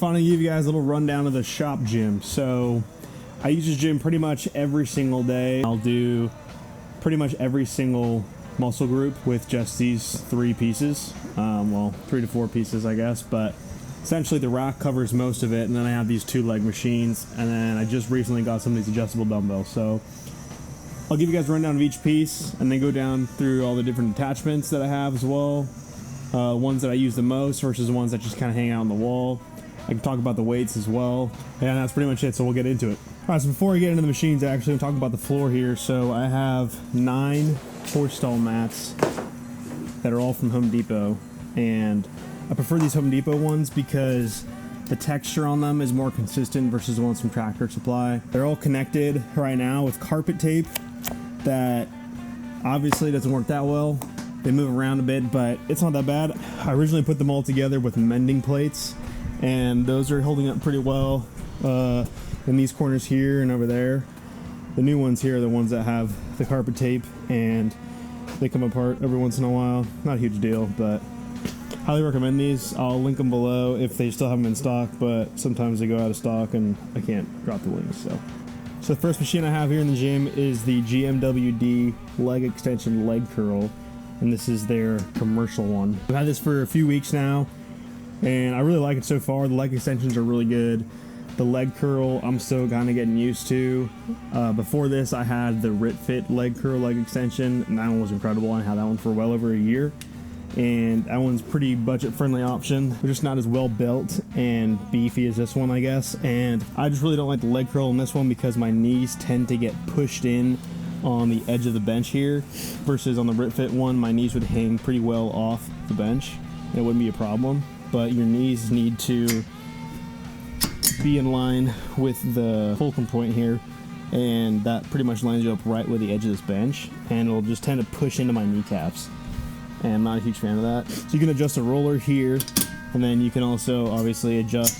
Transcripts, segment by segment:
finally give you guys a little rundown of the shop gym. So I use this gym pretty much every single day. I'll do pretty much every single muscle group with just these 3 pieces. Well, 3 to 4 pieces, I guess, but essentially the rack covers most of it, and then I have these 2 leg machines, and then I just recently got some of these adjustable dumbbells. So I'll give you guys a rundown of each piece and then go down through all the different attachments that I have as well. Ones that I use the most versus the ones that just kind of hang out on the wall. I can talk about the weights as well. And that's pretty much it, so we'll get into it. Alright, so before I get into the machines, actually, I'm talking about the floor here. So I have 9 horse stall mats that are all from Home Depot. And I prefer these Home Depot ones because the texture on them is more consistent versus the ones from Tractor Supply. They're all connected right now with carpet tape that obviously doesn't work that well. They move around a bit, but it's not that bad. I originally put them all together with mending plates, and those are holding up pretty well in these corners here and over there. The new ones here are the ones that have the carpet tape, and they come apart every once in a while. Not a huge deal, but highly recommend these. I'll link them below if they still have them in stock, but sometimes they go out of stock and I can't drop the links. So the first machine I have here in the gym is the GMWD leg extension leg curl, and this is their commercial one. I've had this for a few weeks now, and I really like it so far. The leg extensions are really good. The leg curl, I'm still kind of getting used to. Before this, I had the RitFit leg curl leg extension, and that one was incredible. I had that one for well over a year, and that one's pretty budget-friendly option. They're just not as well built and beefy as this one, I guess. And I just really don't like the leg curl in this one because my knees tend to get pushed in on the edge of the bench here, versus on the RitFit one, my knees would hang pretty well off the bench and it wouldn't be a problem. But your knees need to be in line with the fulcrum point here, and that pretty much lines you up right with the edge of this bench, and it'll just tend to push into my kneecaps, and I'm not a huge fan of that. So you can adjust the roller here, and then you can also obviously adjust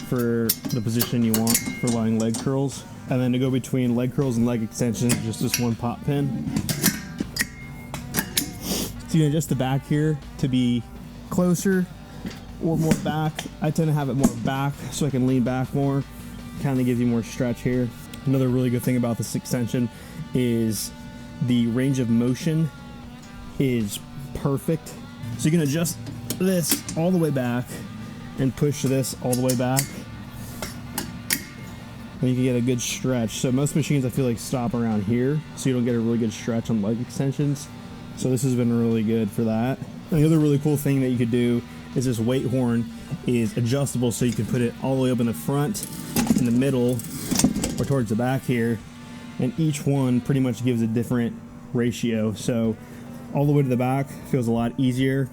for the position you want for lying leg curls. And then to go between leg curls and leg extensions, just this one pop pin. So you can adjust the back here to be closer or more back. I tend to have it more back so I can lean back more. Kind of gives you more stretch here. Another really good thing about this extension is the range of motion is perfect. So you can adjust this all the way back and push this all the way back, and you can get a good stretch. So most machines I feel like stop around here, so you don't get a really good stretch on leg extensions. So this has been really good for that. And the other really cool thing that you could do is this weight horn is adjustable, so you can put it all the way up in the front, in the middle, or towards the back here. And each one pretty much gives a different ratio. So all the way to the back feels a lot easier.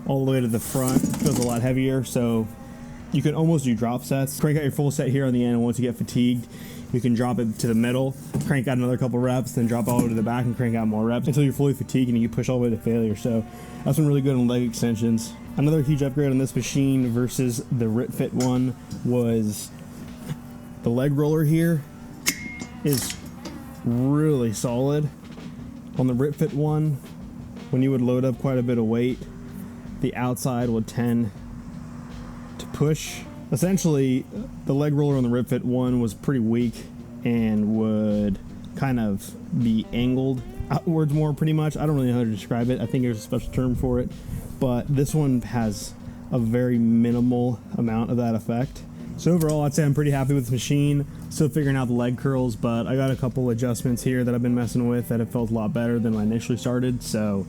All the way to the front feels a lot heavier. So you can almost do drop sets. Crank out your full set here on the end, and once you get fatigued, you can drop it to the middle, crank out another couple reps, then drop all the way to the back and crank out more reps until you're fully fatigued and you can push all the way to failure. So that's been really good on leg extensions. Another huge upgrade on this machine versus the RitFit one was the leg roller here is really solid. On the RitFit one, when you would load up quite a bit of weight, the outside would tend to push. Essentially, the leg roller on the RitFit one was pretty weak and would kind of be angled outwards more, pretty much. I don't really know how to describe it. I think there's a special term for it, but this one has a very minimal amount of that effect. So overall, I'd say I'm pretty happy with this machine. Still figuring out the leg curls, but I got a couple adjustments here that I've been messing with that have felt a lot better than when I initially started. So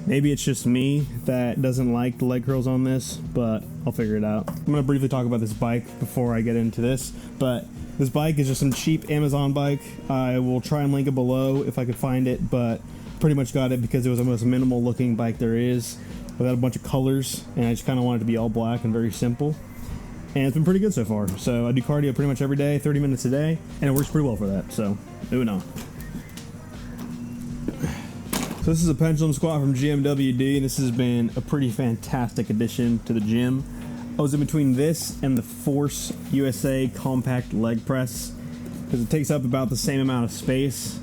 maybe it's just me that doesn't like the leg curls on this, but I'll figure it out. I'm gonna briefly talk about this bike before I get into this, but this bike is just some cheap Amazon bike. I will try and link it below if I could find it, but pretty much got it because it was the most minimal looking bike there is, without a bunch of colors, and I just kind of wanted it to be all black and very simple. And it's been pretty good so far. So I do cardio pretty much every day, 30 minutes a day, and it works pretty well for that, so moving on. So this is a Pendulum Squat from GMWD, and this has been a pretty fantastic addition to the gym. I was in between this and the Force USA Compact Leg Press, because it takes up about the same amount of space,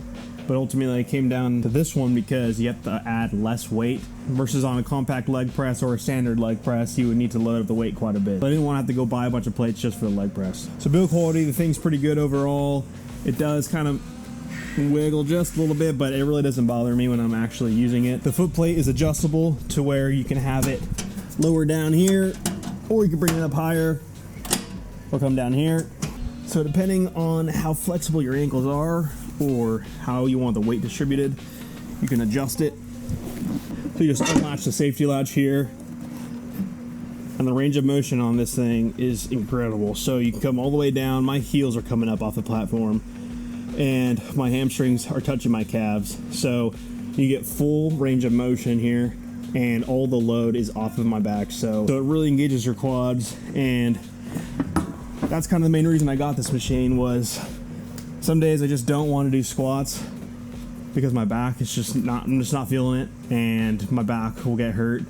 But ultimately, it came down to this one because you have to add less weight versus on a compact leg press or a standard leg press, you would need to load up the weight quite a bit. But I didn't want to have to go buy a bunch of plates just for the leg press. So build quality, the thing's pretty good overall. It does kind of wiggle just a little bit, but it really doesn't bother me when I'm actually using it. The foot plate is adjustable to where you can have it lower down here, or you can bring it up higher, or come down here. So depending on how flexible your ankles are, or how you want the weight distributed, you can adjust it. So you just unlatch the safety latch here, and the range of motion on this thing is incredible. So you can come all the way down. My heels are coming up off the platform, and my hamstrings are touching my calves. So you get full range of motion here, and all the load is off of my back. So it really engages your quads, and that's kind of the main reason I got this machine. Was some days I just don't want to do squats because my back is just not, I'm just not feeling it, and my back will get hurt.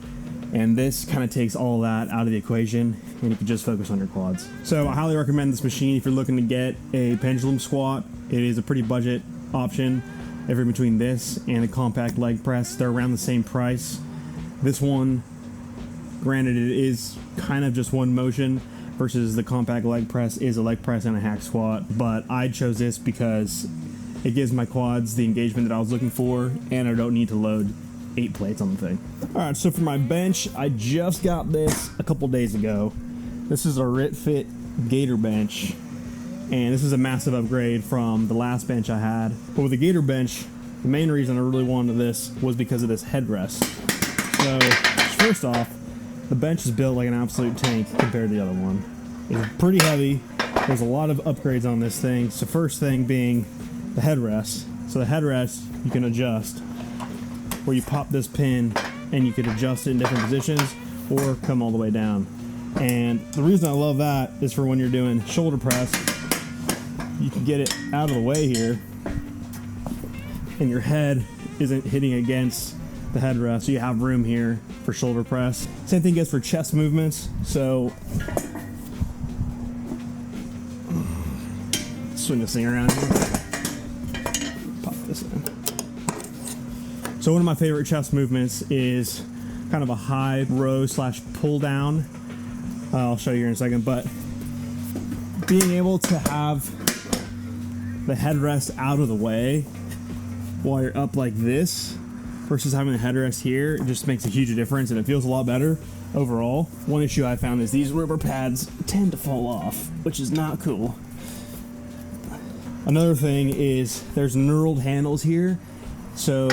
And this kind of takes all that out of the equation, and you can just focus on your quads. So I highly recommend this machine if you're looking to get a pendulum squat. It is a pretty budget option. Every between this and a compact leg press, they're around the same price. This one, granted, it is kind of just one motion, versus the compact leg press is a leg press and a hack squat. But I chose this because it gives my quads the engagement that I was looking for, and I don't need to load 8 plates on the thing. All right, so for my bench, I just got this a couple days ago. This is a RitFit Gator bench, and this is a massive upgrade from the last bench I had. But with the Gator bench, the main reason I really wanted this was because of this headrest. So first off, the bench is built like an absolute tank compared to the other one. It's pretty heavy. There's a lot of upgrades on this thing. So first thing being the headrest. So the headrest you can adjust, where you pop this pin and you can adjust it in different positions or come all the way down. And the reason I love that is for when you're doing shoulder press, you can get it out of the way here and your head isn't hitting against the headrest, so you have room here for shoulder press. Same thing goes for chest movements. So swing this thing around here. Pop this in. So one of my favorite chest movements is kind of a high row slash pull down. I'll show you here in a second, but being able to have the headrest out of the way while you're up like this versus having the headrest here, it just makes a huge difference, and it feels a lot better overall. One issue I found is these rubber pads tend to fall off, which is not cool. Another thing is there's knurled handles here. So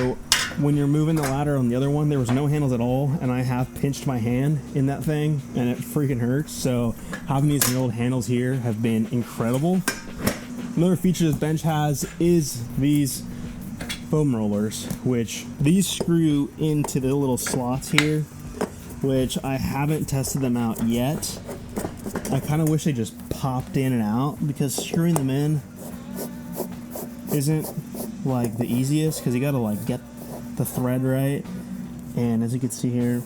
when you're moving the ladder on the other one, there was no handles at all, and I have pinched my hand in that thing, and it freaking hurts. So having these knurled handles here have been incredible. Another feature this bench has is these foam rollers, which these screw into the little slots here, which I haven't tested them out yet. I kind of wish they just popped in and out, because screwing them in isn't like the easiest, because you gotta like get the thread right, and as you can see here,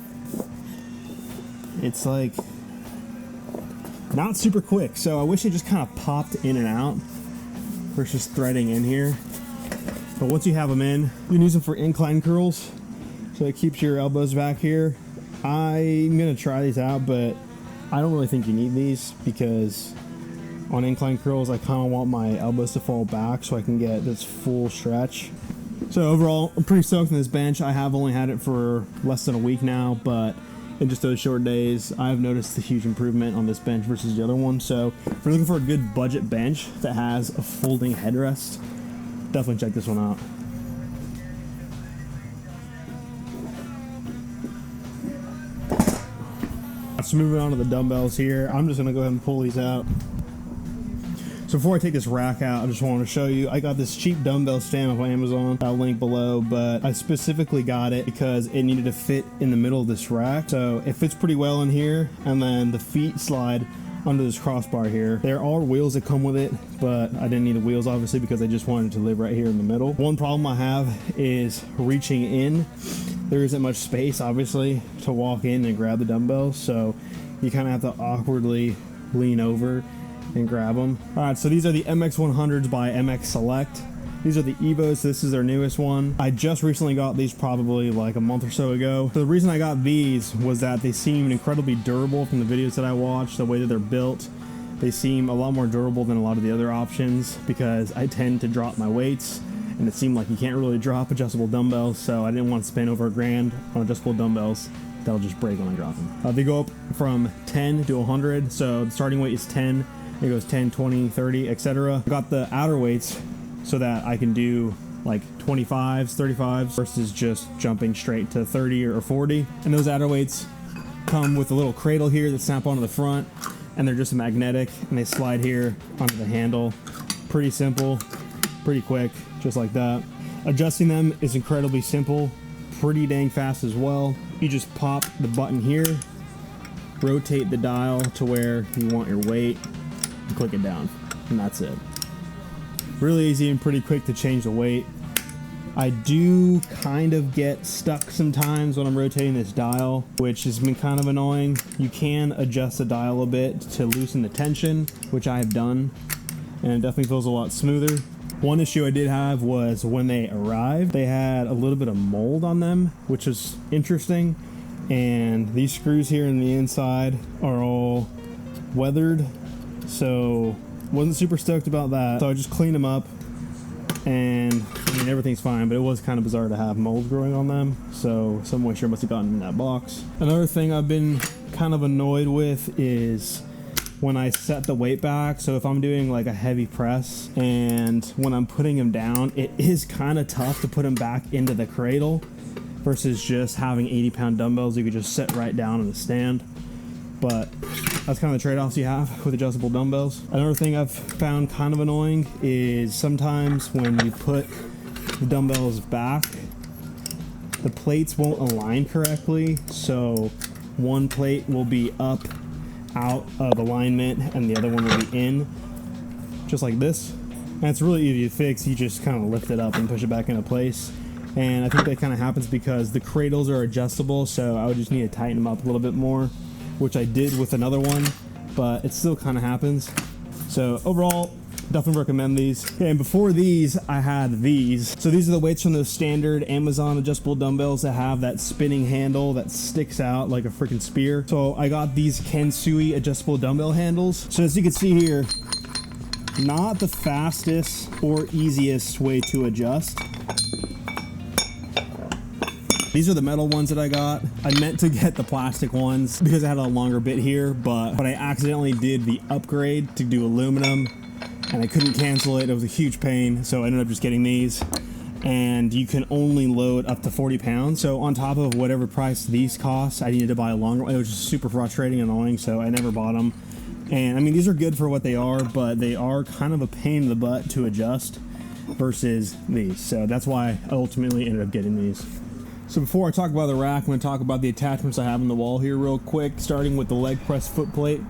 it's like not super quick. So I wish they just kind of popped in and out versus threading in here. But once you have them in, you can use them for incline curls, so it keeps your elbows back here. I'm gonna try these out, but I don't really think you need these, because on incline curls I kind of want my elbows to fall back so I can get this full stretch. So overall, I'm pretty stoked on this bench. I have only had it for less than a week now, but in just those short days, I've noticed a huge improvement on this bench versus the other one. So if you're looking for a good budget bench that has a folding headrest, definitely check this one out. So moving on to the dumbbells here, I'm just gonna go ahead and pull these out. So before I take this rack out, I just wanted to show you, I got this cheap dumbbell stand off Amazon. I'll link below, but I specifically got it because it needed to fit in the middle of this rack. So it fits pretty well in here, and then the feet slide under this crossbar here. There are wheels that come with it, but I didn't need the wheels obviously because I just wanted to live right here in the middle. One problem I have is reaching in. There isn't much space obviously to walk in and grab the dumbbells, so you kind of have to awkwardly lean over and grab them. All right, so these are the MX100s by MX Select. These are the Evos. This is their newest one. I just recently got these probably like a month or so ago. So the reason I got these was that they seem incredibly durable from the videos that I watched, the way that they're built. They seem a lot more durable than a lot of the other options because I tend to drop my weights, and it seemed like you can't really drop adjustable dumbbells, so I didn't want to spend over $1,000 on adjustable dumbbells. They'll just break when I drop them. They go up from 10 to 100, so the starting weight is 10. It goes 10, 20, 30, etc. I got the outer weights so that I can do like 25s, 35s versus just jumping straight to 30 or 40. And those outer weights come with a little cradle here that snap onto the front, and they're just magnetic, and they slide here onto the handle. Pretty simple, pretty quick, just like that. Adjusting them is incredibly simple, pretty dang fast as well. You just pop the button here, rotate the dial to where you want your weight, and click it down, and that's it. Really easy and pretty quick to change the weight. I do kind of get stuck sometimes when I'm rotating this dial, which has been kind of annoying. You can adjust the dial a bit to loosen the tension, which I have done, and it definitely feels a lot smoother. One issue I did have was when they arrived, they had a little bit of mold on them, which was interesting. And these screws here in the inside are all weathered, so wasn't super stoked about that. So I just cleaned them up, and I mean, everything's fine, but it was kind of bizarre to have mold growing on them, so some moisture must have gotten in that box. Another thing I've been kind of annoyed with is when I set the weight back. So if I'm doing like a heavy press, and when I'm putting them down, it is kind of tough to put them back into the cradle versus just having 80-pound dumbbells you could just set right down in the stand. But that's kind of the trade-offs you have with adjustable dumbbells. Another thing I've found kind of annoying is sometimes when you put the dumbbells back, the plates won't align correctly. So one plate will be up, out of alignment, and the other one will be in, just like this. And it's really easy to fix. You just kind of lift it up and push it back into place. And I think that kind of happens because the cradles are adjustable, so I would just need to tighten them up a little bit more, which I did with another one, but it still kind of happens. So overall, definitely recommend these. Okay, and before these, I had these. So these are the weights from those standard Amazon adjustable dumbbells that have that spinning handle that sticks out like a freaking spear. So I got these Kensui adjustable dumbbell handles. So as you can see here, not the fastest or easiest way to adjust. These are the metal ones that I got. I meant to get the plastic ones because I had a longer bit here, but I accidentally did the upgrade to do aluminum, and I couldn't cancel it. It was a huge pain, so I ended up just getting these. And you can only load up to 40 pounds. So on top of whatever price these cost, I needed to buy a longer one. It was just super frustrating and annoying, so I never bought them. And I mean, these are good for what they are, but they are kind of a pain in the butt to adjust versus these. So that's why I ultimately ended up getting these. So before I talk about the rack, I'm going to talk about the attachments I have on the wall here real quick, starting with the leg press foot plate.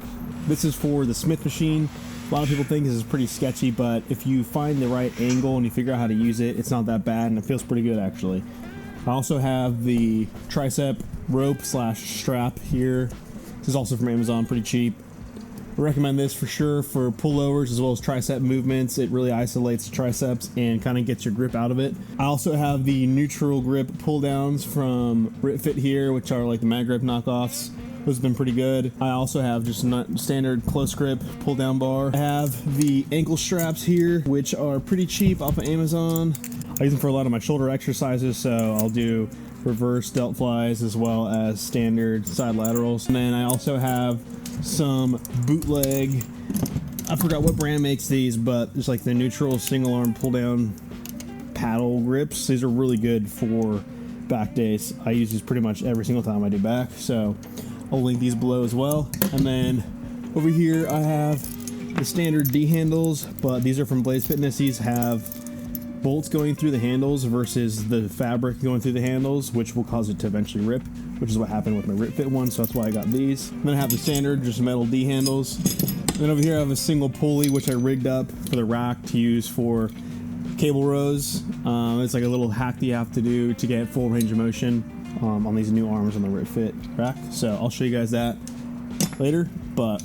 This is for the Smith machine. A lot of people think this is pretty sketchy, but if you find the right angle and you figure out how to use it, it's not that bad, and it feels pretty good actually. I also have the tricep rope slash strap here. This is also from Amazon, pretty cheap. I recommend this for sure for pullovers as well as tricep movements. It really isolates the triceps and kind of gets your grip out of it. I also have the neutral grip pull downs from RipFit here, which are like the Mag Grip knockoffs. Those have been pretty good. I also have just a standard close grip pull down bar. I have the ankle straps here, which are pretty cheap off of Amazon. I use them for a lot of my shoulder exercises, so I'll do reverse delt flies as well as standard side laterals. And then I also have some bootleg, I forgot what brand makes these, but it's like the neutral single arm pull down paddle grips. These are really good for back days. I use these pretty much every single time I do back, so I'll link these below as well. And then over here I have the standard D handles, but these are from Blaze Fitness. These have bolts going through the handles versus the fabric going through the handles, which will cause it to eventually rip, which is what happened with my RipFit one, so that's why I got these. Then I have the standard, just metal D handles. And then over here I have a single pulley, which I rigged up for the rack to use for cable rows. It's like a little hack that you have to do to get full range of motion on these new arms on the RipFit rack. So I'll show you guys that later, but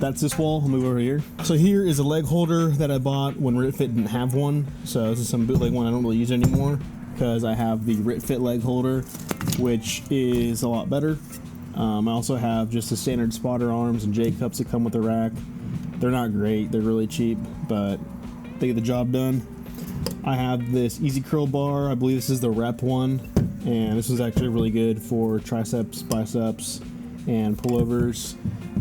that's this wall. I'll move over here. So here is a leg holder that I bought when RitFit didn't have one. So this is some bootleg one I don't really use anymore because I have the RitFit leg holder, which is a lot better. I also have just the standard spotter arms and J cups that come with the rack. They're not great, they're really cheap, but they get the job done. I have this easy curl bar. I believe this is the rep one, and this is actually really good for triceps, biceps, and pullovers.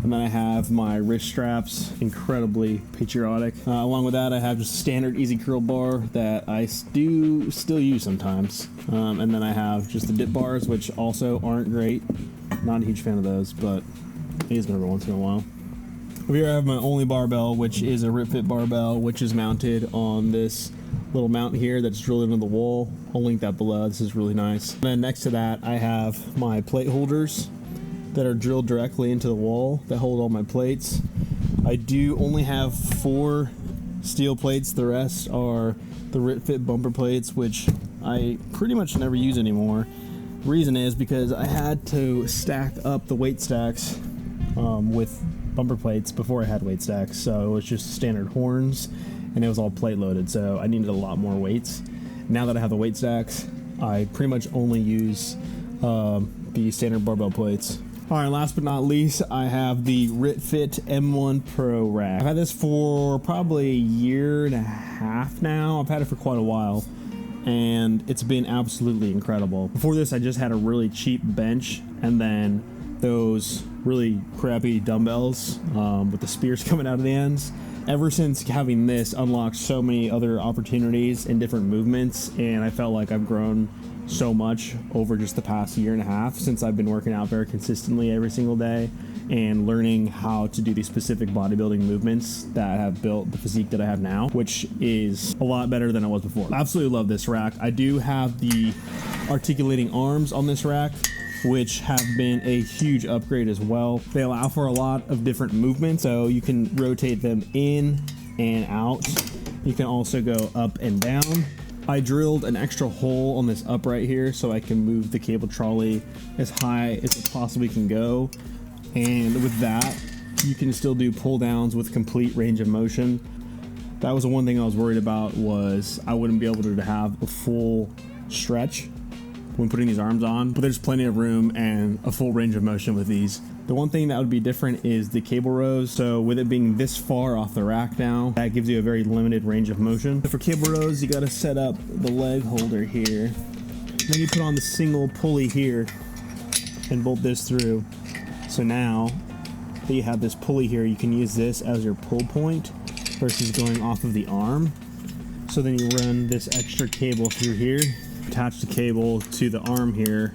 And then I have my wrist straps, incredibly patriotic. Along with that, I have just a standard easy curl bar that I do still use sometimes. And then I have just the dip bars, which also aren't great. Not a huge fan of those, but I use them every once in a while. Over here I have my only barbell, which is a RitFit barbell, which is mounted on this little mount here that's drilled into the wall. I'll link that below. This is really nice. And then next to that, I have my plate holders that are drilled directly into the wall that hold all my plates. I do only have 4 steel plates. The rest are the RitFit bumper plates, which I pretty much never use anymore. Reason is because I had to stack up the weight stacks with bumper plates before I had weight stacks, so it was just standard horns and it was all plate loaded, so I needed a lot more weights. Now that I have the weight stacks, I pretty much only use the standard barbell plates. Alright, last but not least, I have the RitFit M1 Pro rack. I've had this for probably a year and a half now. I've had it for quite a while, and it's been absolutely incredible. Before this, I just had a really cheap bench, and then those really crappy dumbbells with the spears coming out of the ends. Ever since having this unlocked so many other opportunities and different movements, and I felt like I've grown so much over just the past year and a half since I've been working out very consistently every single day and learning how to do these specific bodybuilding movements that have built the physique that I have now, which is a lot better than it was before. I absolutely love this rack. I do have the articulating arms on this rack, which have been a huge upgrade as well. They allow for a lot of different movements, so you can rotate them in and out. You can also go up and down. I drilled an extra hole on this upright here so I can move the cable trolley as high as it possibly can go. And with that, you can still do pull downs with complete range of motion. That was the one thing I was worried about, was I wouldn't be able to have a full stretch when putting these arms on, but there's plenty of room and a full range of motion with these. The one thing that would be different is the cable rows. So with it being this far off the rack now, that gives you a very limited range of motion. For cable rows, you gotta set up the leg holder here. Then you put on the single pulley here and bolt this through. So now that you have this pulley here, you can use this as your pull point versus going off of the arm. So then you run this extra cable through here, attach the cable to the arm here,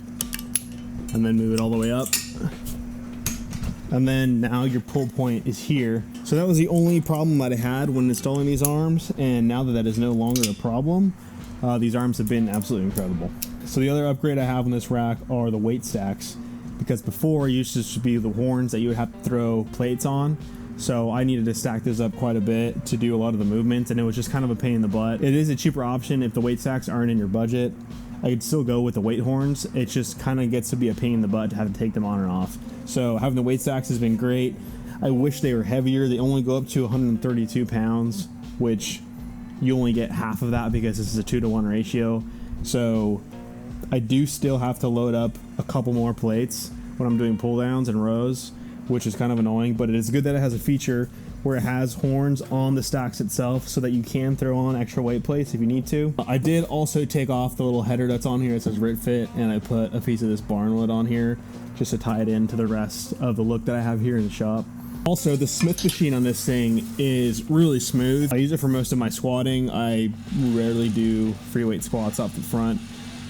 and then move it all the way up. And then now your pull point is here. So that was the only problem that I had when installing these arms, and now that that is no longer a problem, these arms have been absolutely incredible. So the other upgrade I have on this rack are the weight stacks, because before it used to just be the horns that you would have to throw plates on. So I needed to stack this up quite a bit to do a lot of the movements, and it was just kind of a pain in the butt. It is a cheaper option if the weight stacks aren't in your budget. I could still go with the weight horns. It just kind of gets to be a pain in the butt to have to take them on and off. So having the weight stacks has been great. I wish they were heavier. They only go up to 132 pounds, which you only get half of that because this is a 2-to-1 ratio. So I do still have to load up a couple more plates when I'm doing pull downs and rows, which is kind of annoying, but it is good that it has a feature where it has horns on the stacks itself so that you can throw on extra weight plates if you need to. I did also take off the little header that's on here. It says RitFit, and I put a piece of this barn wood on here just to tie it into the rest of the look that I have here in the shop. Also, the Smith machine on this thing is really smooth. I use it for most of my squatting. I rarely do free weight squats off the front.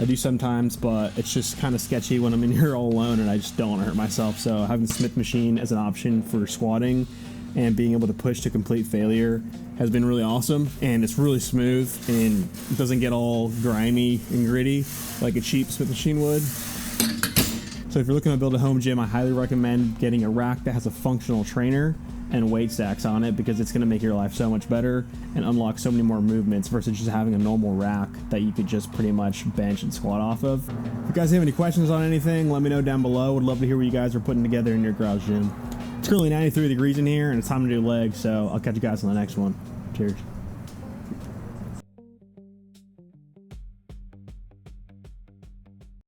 I do sometimes, but it's just kind of sketchy when I'm in here all alone and I just don't want to hurt myself. So having the Smith machine as an option for squatting and being able to push to complete failure has been really awesome. And it's really smooth and it doesn't get all grimy and gritty like a cheap Smith machine would. So if you're looking to build a home gym, I highly recommend getting a rack that has a functional trainer and weight stacks on it, because it's going to make your life so much better and unlock so many more movements versus just having a normal rack that you could just pretty much bench and squat off of. If you guys have any questions on anything, let me know down below. Would love to hear what you guys are putting together in your garage gym. It's currently 93 degrees in here, and it's time to do legs, so I'll catch you guys on the next one. Cheers.